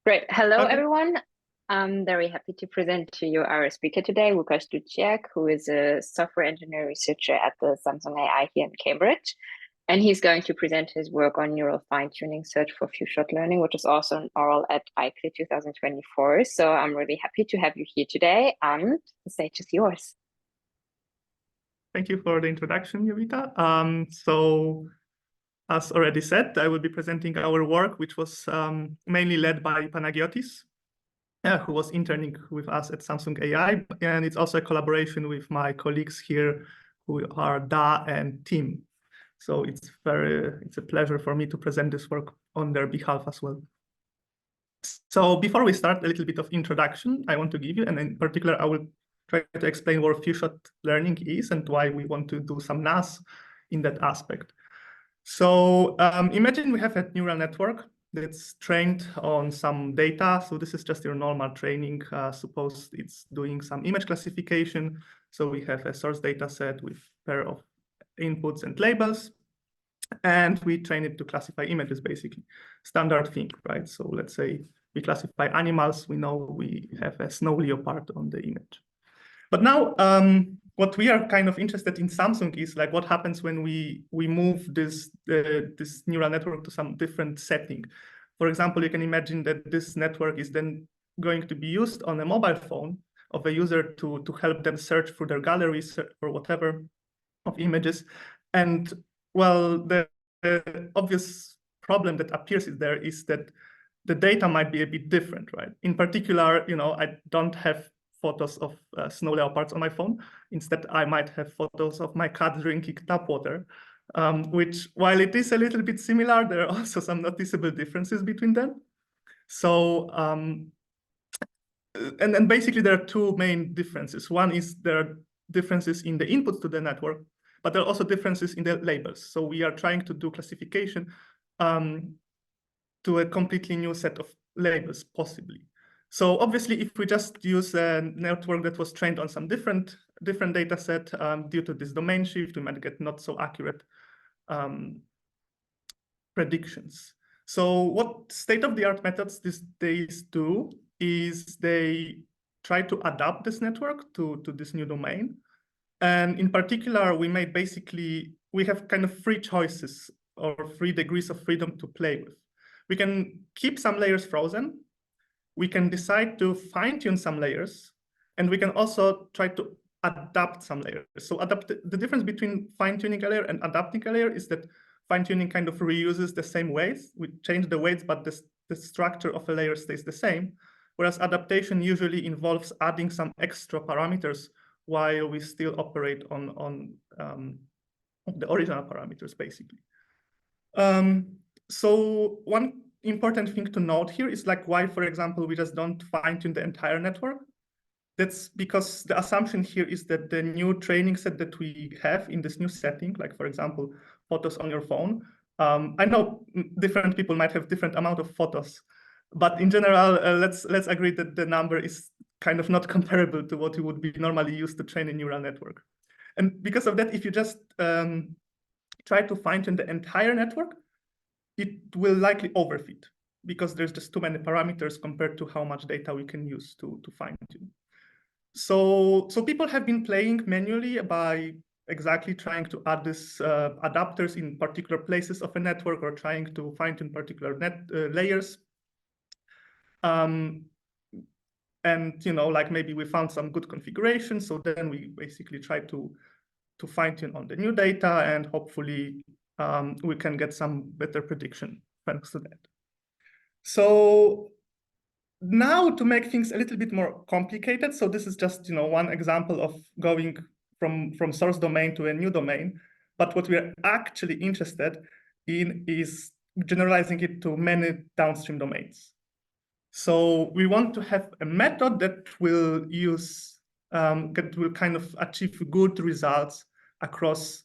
Great. Hello, Okay. everyone. I'm very happy to present to you our speaker today, Łukasz Duciak, who is a software engineer researcher at the Samsung AI here in Cambridge. And he's going to present his work on neural fine-tuning search for few-shot learning, which is also an oral at ICLE 2024. So I'm really happy to have you here today, and the stage is yours. Thank you for the introduction, Jovita. So, as already said, I will be presenting our work, which was mainly led by Panagiotis, who was interning with us at Samsung AI. And it's also a collaboration with my colleagues here, who are Da and Tim. So it's a pleasure for me to present this work on their behalf as well. So before we start, a little bit of introduction I want to give you, and in particular, I will try to explain what few-shot learning is and why we want to do some NAS in that aspect. So imagine we have a neural network that's trained on some data. So this is just your normal training. Suppose it's doing some image classification. So we have a source data set with a pair of inputs and labels. And we train it to classify images, basically. Standard thing, right? So let's say we classify animals. We know we have a snow leopard on the image. But now, what we are kind of interested in Samsung is like what happens when we move this neural network to some different setting. For example, you can imagine that this network is then going to be used on a mobile phone of a user to help them search through their galleries or whatever of images. And well, the obvious problem that appears there is that the data might be a bit different, right? In particular, I don't have photos of snow leopards on my phone. Instead, I might have photos of my cat drinking tap water, which, while it is a little bit similar, there are also some noticeable differences between them. So, and then basically there are two main differences. One is there are differences in the inputs to the network, but there are also differences in the labels. So we are trying to do classification to a completely new set of labels, possibly. So obviously, if we just use a network that was trained on some different data set, due to this domain shift, we might get not so accurate predictions. So what state-of-the-art methods these days do is they try to adapt this network to this new domain. And in particular, we have kind of three choices or 3 degrees of freedom to play with. We can keep some layers frozen. We can decide to fine-tune some layers, and we can also try to adapt some layers. So the difference between fine-tuning a layer and adapting a layer is that fine-tuning kind of reuses the same weights. We change the weights, but the structure of a layer stays the same, whereas adaptation usually involves adding some extra parameters while we still operate on the original parameters, basically. So one important thing to note here is like why, for example, we just don't fine-tune the entire network. That's because the assumption here is that the new training set that we have in this new setting, like for example, photos on your phone. I know different people might have different amount of photos, but in general, let's agree that the number is kind of not comparable to what you would be normally used to train a neural network. And because of that, if you just try to fine-tune the entire network, it will likely overfit because there's just too many parameters compared to how much data we can use to fine-tune. So people have been playing manually by exactly trying to add this adapters in particular places of a network or trying to fine-tune particular layers. And like maybe we found some good configuration. So then we basically try to fine-tune on the new data, and hopefully we can get some better prediction thanks to that. So now to make things a little bit more complicated. So this is just one example of going from source domain to a new domain. But what we're actually interested in is generalizing it to many downstream domains. So we want to have a method that will kind of achieve good results across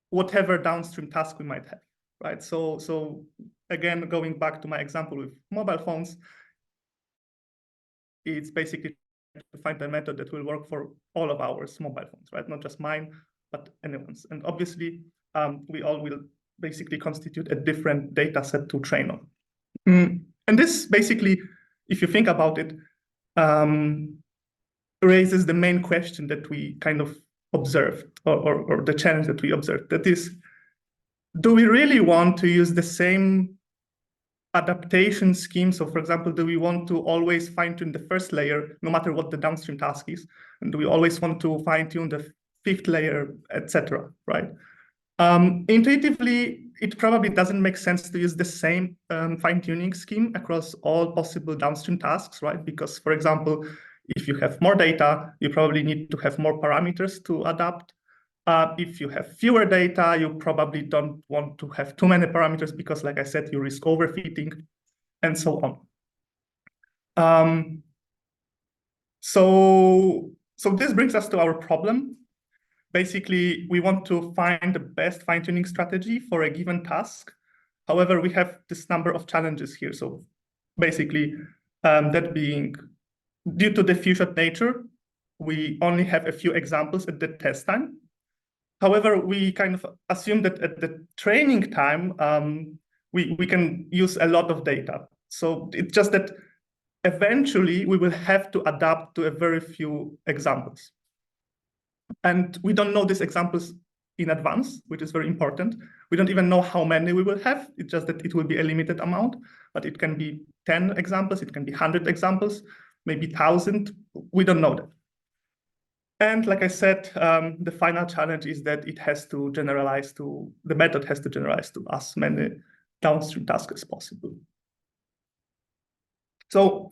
whatever downstream task we might have, right? So again, going back to my example with mobile phones, it's basically to find a method that will work for all of our mobile phones, right? Not just mine, but anyone's. And obviously, we all will basically constitute a different data set to train on. And this basically if you think about it, raises the main question that we kind of observed, or the challenge that we observed. That is, do we really want to use the same adaptation scheme? So for example, do we want to always fine-tune the first layer, no matter what the downstream task is? And do we always want to fine-tune the fifth layer, etc., right? Intuitively, it probably doesn't make sense to use the same fine-tuning scheme across all possible downstream tasks, right? Because, for example, if you have more data, you probably need to have more parameters to adapt. If you have fewer data, you probably don't want to have too many parameters because, like I said, you risk overfitting and so on. So this brings us to our problem. Basically, we want to find the best fine-tuning strategy for a given task. However, we have this number of challenges here. So basically, that being due to the few-shot nature, we only have a few examples at the test time. However, we kind of assume that at the training time, we can use a lot of data. So it's just that eventually we will have to adapt to a very few examples. And we don't know these examples in advance, which is very important. We don't even know how many we will have. It's just that it will be a limited amount, but it can be 10 examples, it can be 100 examples, maybe 1,000. We don't know that. And like I said, the final challenge is that it has to generalize to, the method has to generalize to as many downstream tasks as possible. So,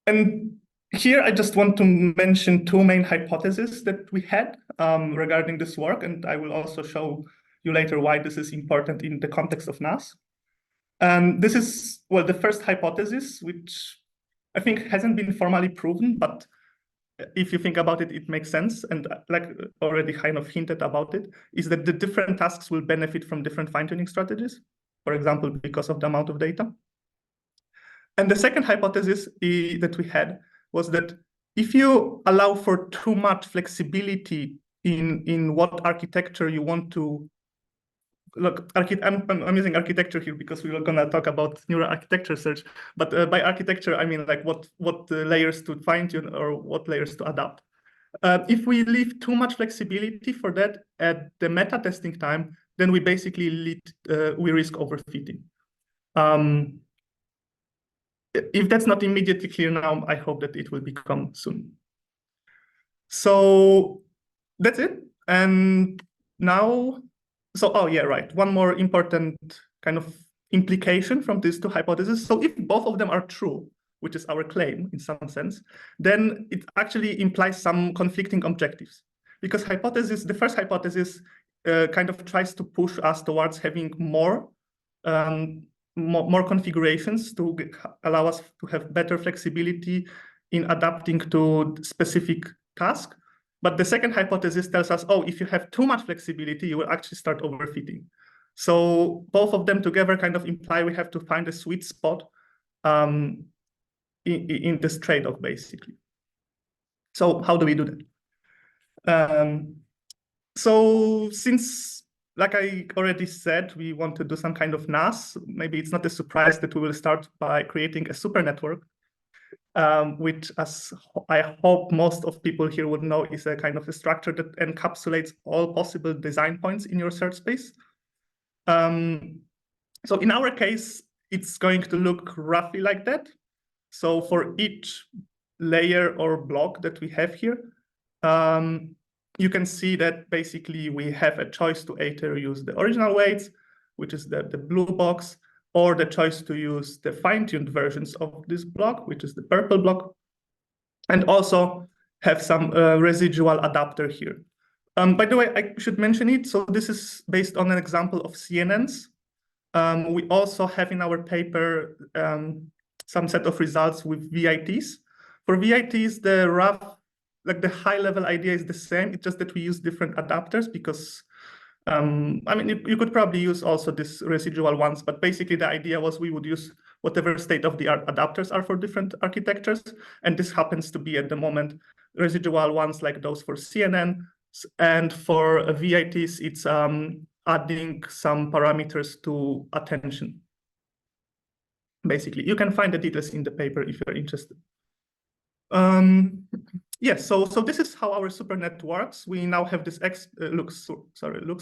and here I just want to mention two main hypotheses that we had regarding this work, and I will also show you later why this is important in the context of NAS. This is, well, the first hypothesis, which I think hasn't been formally proven, but if you think about it, it makes sense. And like already kind of hinted about it, is that the different tasks will benefit from different fine-tuning strategies, for example, because of the amount of data. And the second hypothesis that we had was that if you allow for too much flexibility in what architecture you want to look, I'm using architecture here because we were going to talk about neural architecture search, but by architecture, I mean like what layers to fine tune or what layers to adapt. If we leave too much flexibility for that at the meta testing time, then we basically we risk overfitting. If that's not immediately clear now, I hope that it will become soon. So that's it. And now, so, oh yeah, right. One more important kind of implication from these two hypotheses. So if both of them are true, which is our claim in some sense, then it actually implies some conflicting objectives. Because the first hypothesis kind of tries to push us towards having more configurations to allow us to have better flexibility in adapting to specific tasks. But the second hypothesis tells us, oh, if you have too much flexibility, you will actually start overfitting. So both of them together kind of imply we have to find a sweet spot in this trade-off, basically. So how do we do that? So since, like I already said, we want to do some kind of NAS, maybe it's not a surprise that we will start by creating a super network, which, as I hope most of people here would know, is a kind of a structure that encapsulates all possible design points in your search space. So in our case, it's going to look roughly like that. So for each layer or block that we have here, you can see that basically we have a choice to either use the original weights, which is the blue box, or the choice to use the fine-tuned versions of this block, which is the purple block, and also have some residual adapter here. By the way, I should mention it. So this is based on an example of CNNs. We also have in our paper some set of results with VITs. For VITs, the high-level idea is the same. It's just that we use different adapters because, I mean, you could probably use also these residual ones, but basically the idea was we would use whatever state-of-the-art adapters are for different architectures. And this happens to be at the moment residual ones like those for CNN. And for VITs, it's adding some parameters to attention. basically. You can find the details in the paper if you're interested. Yes, so this is how our supernet works. We now have this looks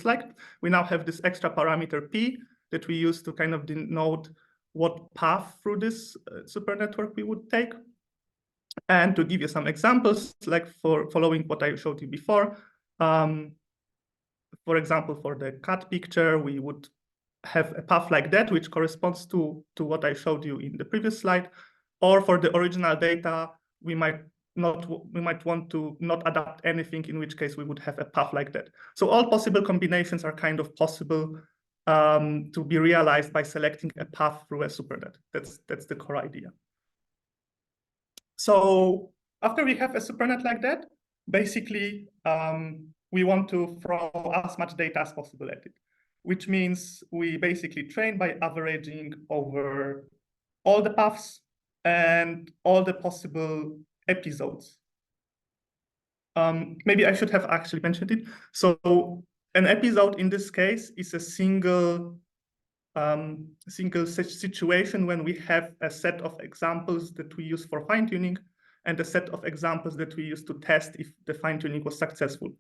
like we now have this extra parameter p that we use to kind of denote what path through this super network we would take. And to give you some examples, like for following what I showed you before, for example, for the cat picture, we would have a path like that, which corresponds to what I showed you in the previous slide. Or for the original data, we might want to not adapt anything, in which case we would have a path like that. So all possible combinations are kind of possible to be realized by selecting a path through a supernet. That's the core idea. So after we have a supernet like that, basically we want to throw as much data as possible at it, which means we basically train by averaging over all the paths and all the possible episodes. Maybe I should have actually mentioned it. So an episode in this case is a single situation when we have a set of examples that we use for fine-tuning and a set of examples that we use to test if the fine-tuning was successful.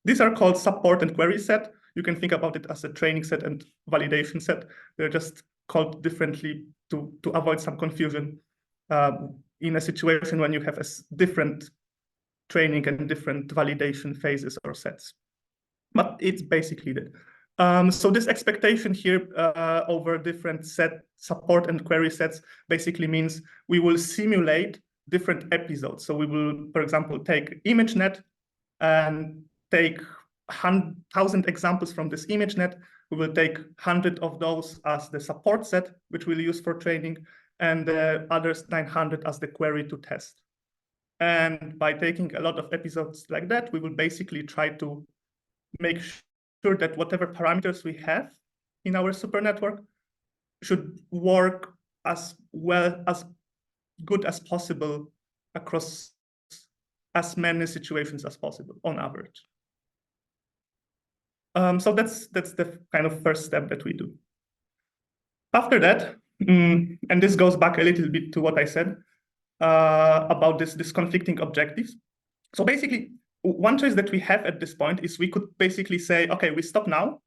These are called support and query set. You can think about it as a training set and validation set. They're just called differently to avoid some confusion in a situation when you have a different training and different validation phases or sets. But it's basically that. So this expectation here over different set support and query sets basically means we will simulate different episodes. So we will, for example, take ImageNet and take 1,000 examples from this ImageNet. We will take 100 of those as the support set, which we'll use for training, and the others 900 as the query to test. And by taking a lot of episodes like that, we will basically try to make sure that whatever parameters we have in our super network should work as well, as good as possible across as many situations as possible on average. So that's the kind of first step that we do. After that, and this goes back a little bit to what I said about this conflicting objectives. So basically, one choice that we have at this point is we could basically say, okay, we stop now,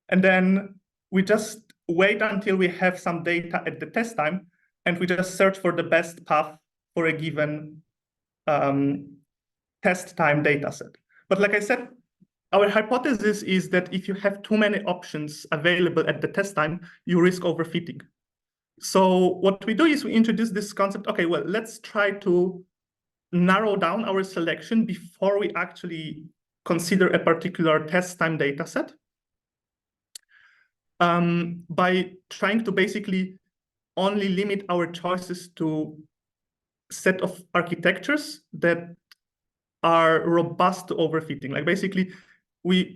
and then we just wait until we have some data at the test time, and we just search for the best path for a given test time data set. But like I said, our hypothesis is that if you have too many options available at the test time, you risk overfitting. So what we do is we introduce this concept, okay, well, let's try to narrow down our selection before we actually consider a particular test time data set by trying to basically only limit our choices to a set of architectures that are robust to overfitting. Like basically, we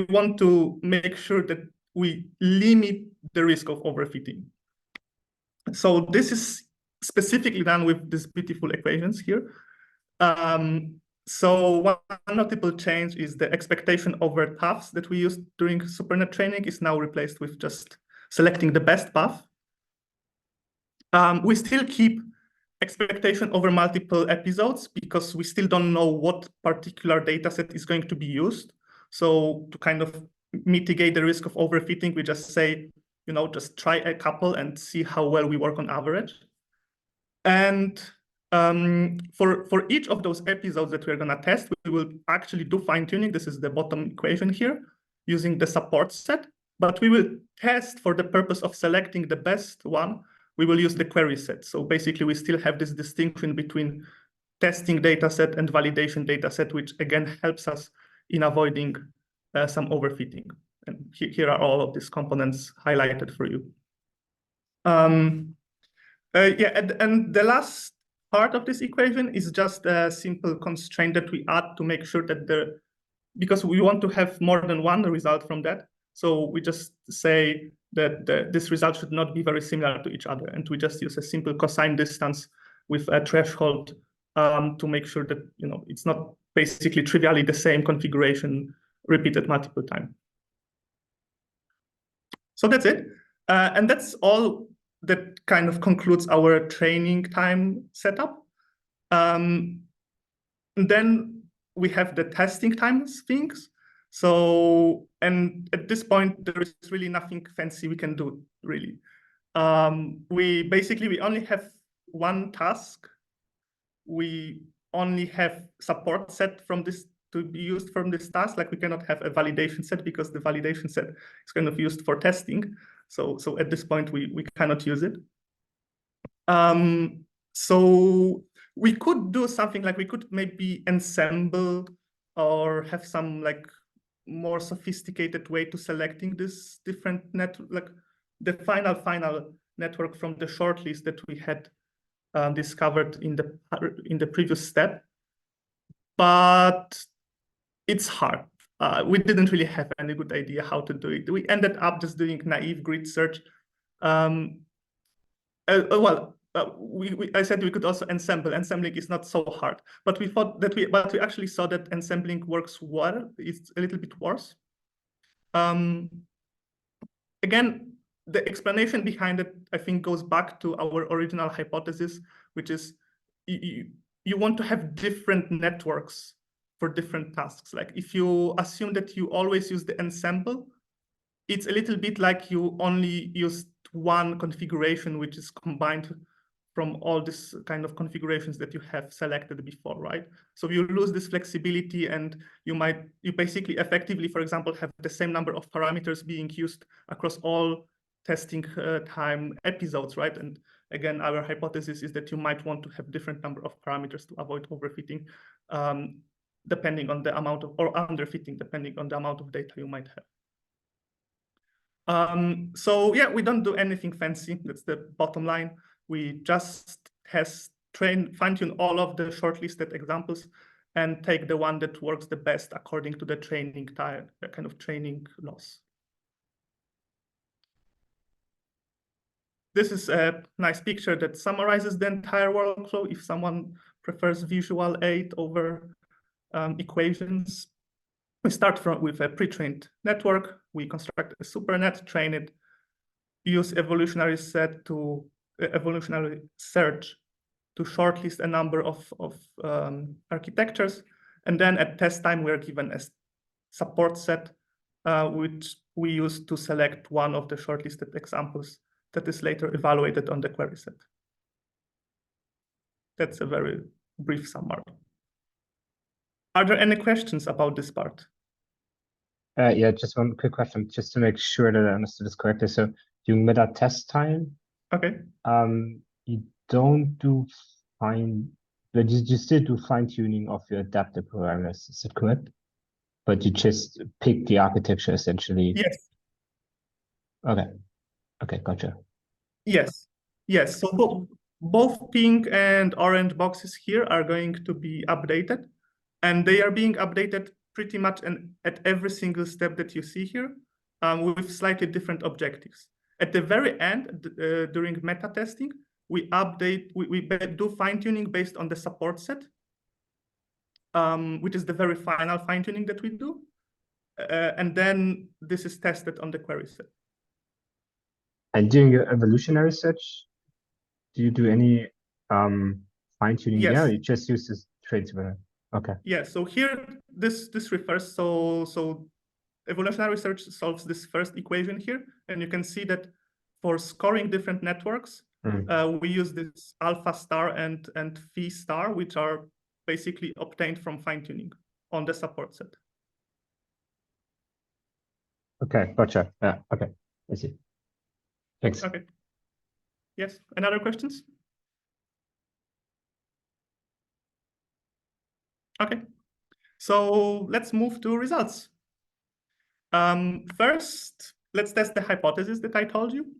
want to make sure that we limit the risk of overfitting. So this is specifically done with these beautiful equations here. So one notable change is the expectation over paths that we used during supernet training is now replaced with just selecting the best path. We still keep expectation over multiple episodes because we still don't know what particular data set is going to be used. So to kind of mitigate the risk of overfitting, we just say, you know, just try a couple and see how well we work on average. And for each of those episodes that we're going to test, we will actually do fine-tuning. This is the bottom equation here, using the support set. But we will test for the purpose of selecting the best one. We will use the query set. So basically, we still have this distinction between testing data set and validation data set, which again helps us in avoiding some overfitting. And here are all of these components highlighted for you. Yeah, and the last part of this equation is just a simple constraint that we add to make sure that because we want to have more than one result from that. So we just say that this result should not be very similar to each other. And we just use a simple cosine distance with a threshold to make sure that, you know, it's not basically trivially the same configuration repeated multiple times. So that's it. And that's all that kind of concludes our training time setup. And then we have the testing times things. So, and at this point, there is really nothing fancy we can do, really. We only have one task. We only have support set from this to be used from this task. Like we cannot have a validation set because the validation set is kind of used for testing. So at this point, we cannot use it. So we could do something like we could maybe ensemble or have some like more sophisticated way to selecting this different like the final network from the shortlist that we had discovered in the previous step, but it's hard. We didn't really have any good idea how to do it. We ended up just doing naive grid search. I said we could also ensemble. Ensembling is not so hard, but we actually saw that ensembling works well. It's a little bit worse. Again, the explanation behind it, I think, goes back to our original hypothesis, which is you want to have different networks for different tasks. Like if you assume that you always use the ensemble, it's a little bit like you only used one configuration, which is combined from all these kind of configurations that you have selected before, right? So you lose this flexibility and you basically effectively, for example, have the same number of parameters being used across all testing time episodes, right? And again, our hypothesis is that you might want to have different number of parameters to avoid overfitting, depending on the amount of, or underfitting, depending on the amount of data you might have. So yeah, we don't do anything fancy. That's the bottom line. We just fine-tune all of the shortlisted examples and take the one that works the best according to the training time, the kind of training loss. This is a nice picture that summarizes the entire workflow. If someone prefers visual aid over equations, we start with a pre-trained network. We construct a supernet, train it, use evolutionary search to shortlist a number of architectures. And then at test time, we're given a support set, which we use to select one of the shortlisted examples that is later evaluated on the query set. That's a very brief summary. Are there any questions about this part? Yeah, just one quick question, just to make sure that I understood this correctly. So during meta test time, okay, you don't do but you still do fine tuning of your adaptive parameters. Is that correct? But you just pick the architecture essentially. Yes. Okay. Okay, gotcha. Yes. Yes. So both pink and orange boxes here are going to be updated, and they are being updated pretty much at every single step that you see here, with slightly different objectives. At the very end, during meta testing, we do fine-tuning based on the support set, which is the very final fine-tuning that we do. And then this is tested on the query set. And during your evolutionary search, do you do any fine-tuning Yes. there? Or you just use this traits? Okay. Yeah, so here, this refers, so evolutionary search solves this first equation here, and you can see that for scoring different networks, we use this alpha star and phi star, which are basically obtained from fine-tuning on the support set. Okay, gotcha. Yeah, okay, I see. Thanks. Okay. Yes, any other questions? Okay, so let's move to results. First, let's test the hypothesis that I told you.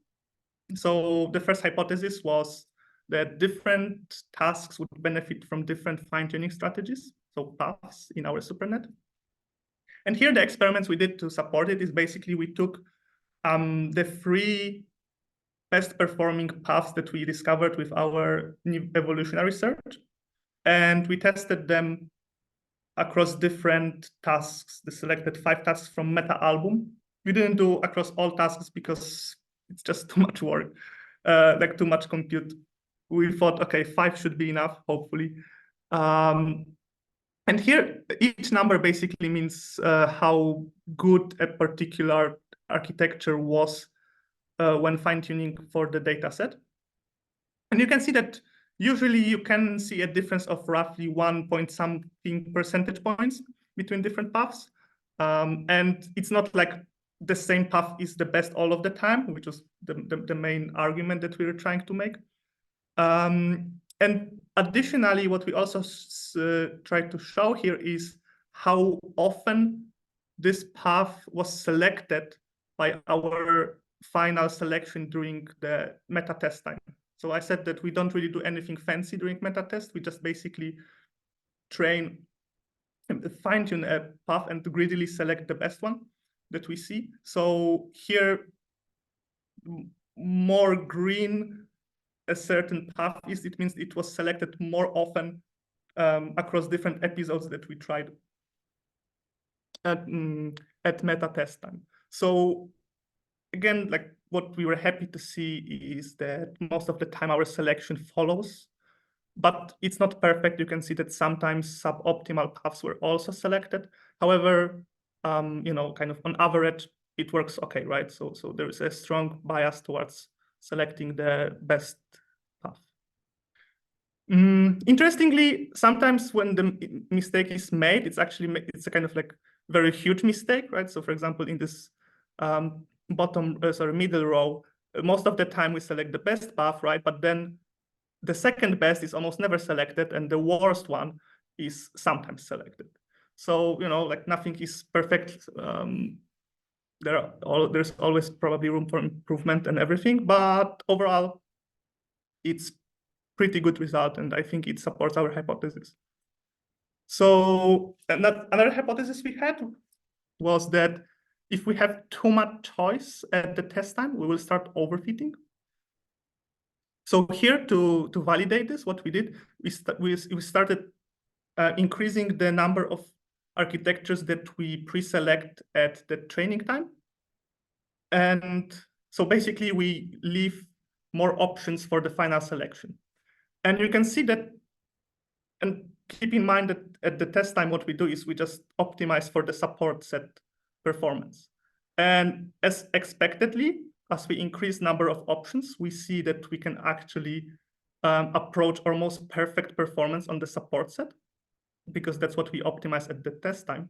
So the first hypothesis was that different tasks would benefit from different fine-tuning strategies, so paths in our supernet. And here the experiments we did to support it is basically we took the 3 best performing paths that we discovered with our new evolutionary search, and we tested them across different tasks, the selected 5 tasks from meta album. We didn't do across all tasks because it's just too much work. like too much compute. We thought, okay, 5 should be enough, hopefully. And here, each number basically means how good a particular architecture was when fine-tuning for the data set. And you can see that usually you can see a difference of roughly 1 point something percentage points between different paths. And it's not like the same path is the best all of the time, which was the main argument that we were trying to make. And additionally, what we also try to show here is how often this path was selected by our final selection during the meta test time. So I said that we don't really do anything fancy during meta test. We just basically fine-tune a path and greedily select the best one that we see. So here, more green a certain path is, it means it was selected more often across different episodes that we tried at meta test time. So again, like what we were happy to see is that most of the time our selection follows, but it's not perfect. You can see that sometimes suboptimal paths were also selected. However, you know, kind of on average, it works okay, right? So there is a strong bias towards selecting the best path. Interestingly, sometimes when the mistake is made, it's a kind of like very huge mistake, right? So for example, in this middle row, most of the time we select the best path, right? But then the second best is almost never selected, and the worst one is sometimes selected. So, you know, like nothing is perfect. There's always probably room for improvement and everything, but overall, it's pretty good result, and I think it supports our hypothesis. So another hypothesis we had was that if we have too much choice at the test time, we will start overfitting. So here to validate this, what we did, we started increasing the number of architectures that we pre-select at the training time. And so basically we leave more options for the final selection. And you can see that, and keep in mind that at the test time, what we do is we just optimize for the support set performance. And as expectedly, as we increase number of options, we see that we can actually approach almost perfect performance on the support set, because that's what we optimize at the test time.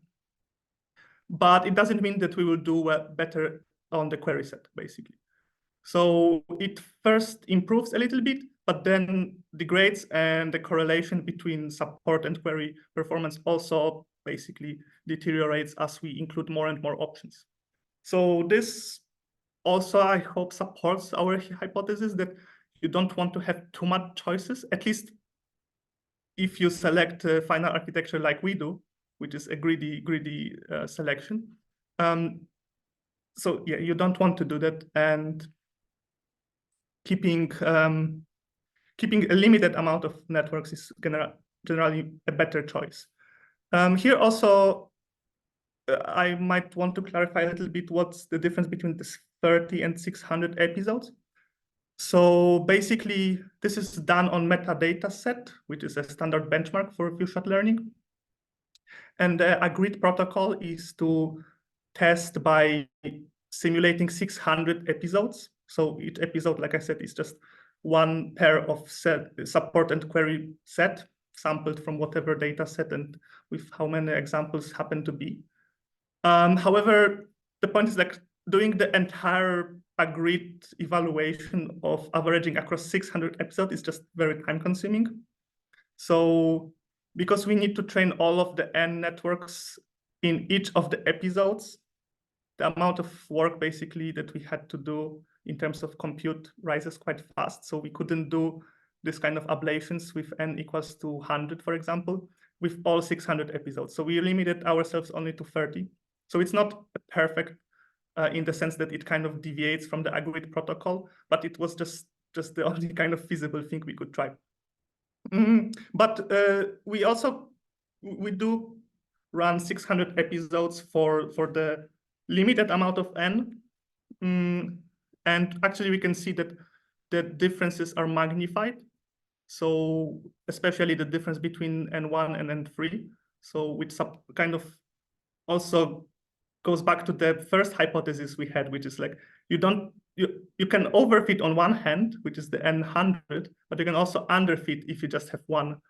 But it doesn't mean that we will do better on the query set, basically. So it first improves a little bit, but then degrades, and the correlation between support and query performance also basically deteriorates as we include more and more options. So this also, I hope, supports our hypothesis that you don't want to have too much choices, at least if you select a final architecture like we do, which is a greedy selection. So yeah, you don't want to do that, and keeping a limited amount of networks is generally a better choice. Here also, I might want to clarify a little bit what's the difference between this 30 and 600 episodes. So basically, this is done on metadata set, which is a standard benchmark for few-shot learning. And the agreed protocol is to test by simulating 600 episodes. So each episode, like I said, is just one pair of support and query set sampled from whatever data set and with how many examples happen to be. However, the point is like doing the entire agreed evaluation of averaging across 600 episodes is just very time consuming. So because we need to train all of the N networks in each of the episodes, the amount of work basically that we had to do in terms of compute rises quite fast. So we couldn't do this kind of ablations with N equals to 100, for example, with all 600 episodes. So we limited ourselves only to 30. So it's not perfect in the sense that it kind of deviates from the agreed protocol, but it was just the only kind of feasible thing we could try. But we do run 600 episodes for the limited amount of N. And actually we can see that the differences are magnified. So especially the difference between N1 and N3. So which kind of also goes back to the first hypothesis we had, which is like you can overfit on one hand, which is the N100, but you can also underfit if you just have one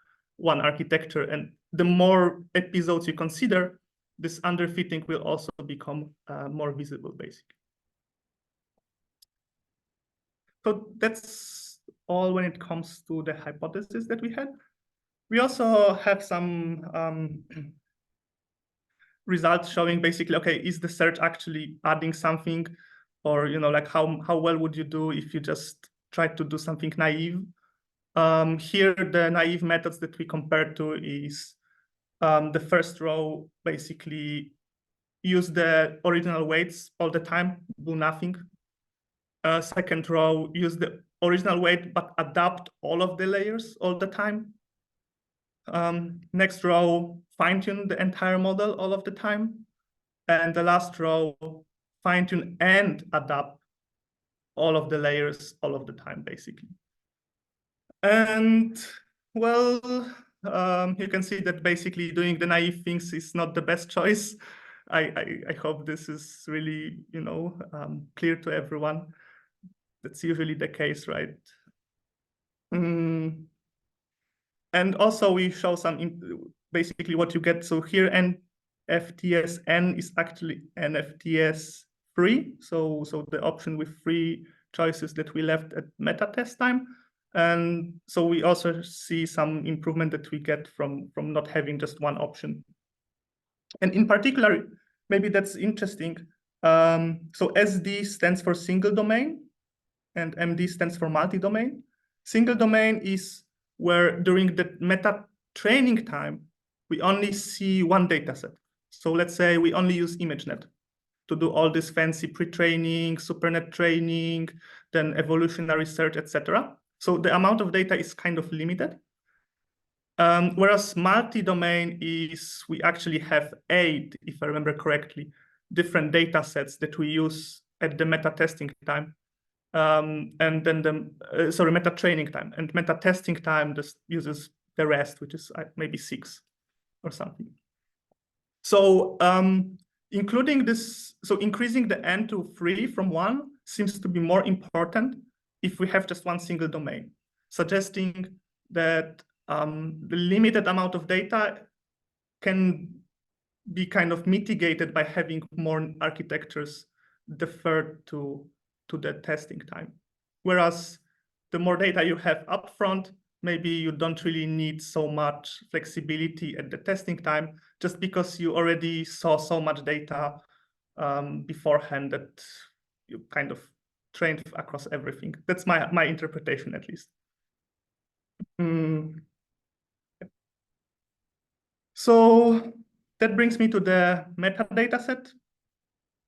architecture. And the more episodes you consider, this underfitting will also become more visible, basically. So that's all when it comes to the hypothesis that we had. We also have some results showing basically, okay, is the search actually adding something? Or, like how well would you do if you just try to do something naive? Here, the naive methods that we compared to is the first row basically use the original weights all the time, do nothing. Second row, use the original weight, but adapt all of the layers all the time. Next row, fine-tune the entire model all of the time. And the last row, fine-tune and adapt all of the layers all of the time, basically. And well, you can see that basically doing the naive things is not the best choice. I hope this is really, clear to everyone. That's usually the case, right? And also we show basically what you get. So here NFTS N is actually NFTS free. So the option with free choices that we left at meta test time. And so we also see some improvement that we get from not having just one option. And in particular, maybe that's interesting. So SD stands for single domain and MD stands for multi-domain. Single domain is where during the meta training time, we only see one data set. So let's say we only use ImageNet to do all this fancy pre-training, SuperNet training, then evolutionary search, etc. So the amount of data is kind of limited. Whereas multi-domain is, we actually have 8, if I remember correctly, different data sets that we use at the meta testing time. And then meta training time, and meta testing time just uses the rest, which is maybe 6 or something. So including this, so increasing the N to 3 from 1 seems to be more important if we have just one single domain, suggesting that the limited amount of data can be kind of mitigated by having more architectures deferred to the testing time. Whereas the more data you have upfront, maybe you don't really need so much flexibility at the testing time, just because you already saw so much data beforehand that you kind of trained across everything. That's my interpretation, at least. So that brings me to the metadata set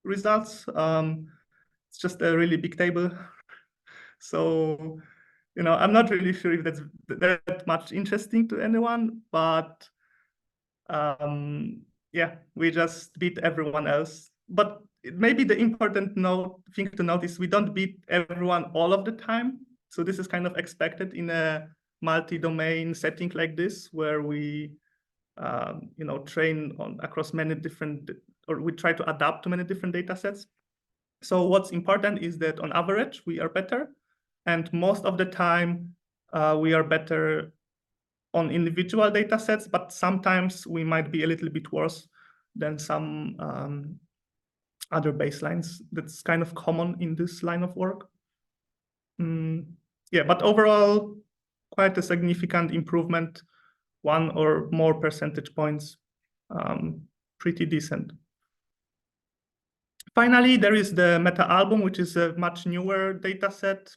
results. It's just a really big table. So, I'm not really sure if that's that much interesting to anyone, but yeah, we just beat everyone else. But maybe the important thing to note is we don't beat everyone all of the time. So this is kind of expected in a multi-domain setting like this, where we train across many different, or we try to adapt to many different data sets. So what's important is that on average, we are better. And most of the time, we are better on individual data sets, but sometimes we might be a little bit worse than some other baselines. That's kind of common in this line of work. Yeah, but overall, quite a significant improvement, 1 or more percentage points, pretty decent. Finally, there is the meta-album, which is a much newer data set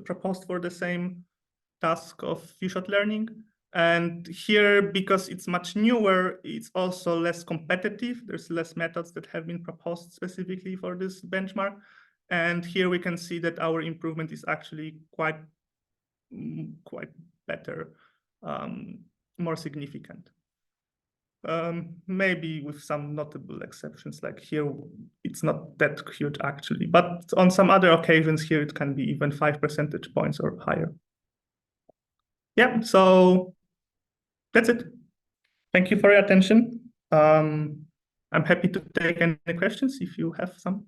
proposed for the same task of few-shot learning. And here, because it's much newer, it's also less competitive. There's less methods that have been proposed specifically for this benchmark. And here we can see that our improvement is actually quite better, more significant. maybe with some notable exceptions, like here, it's not that huge actually, but on some other occasions here, it can be even 5 percentage points or higher. Yeah, so that's it. Thank you for your attention. I'm happy to take any questions if you have some.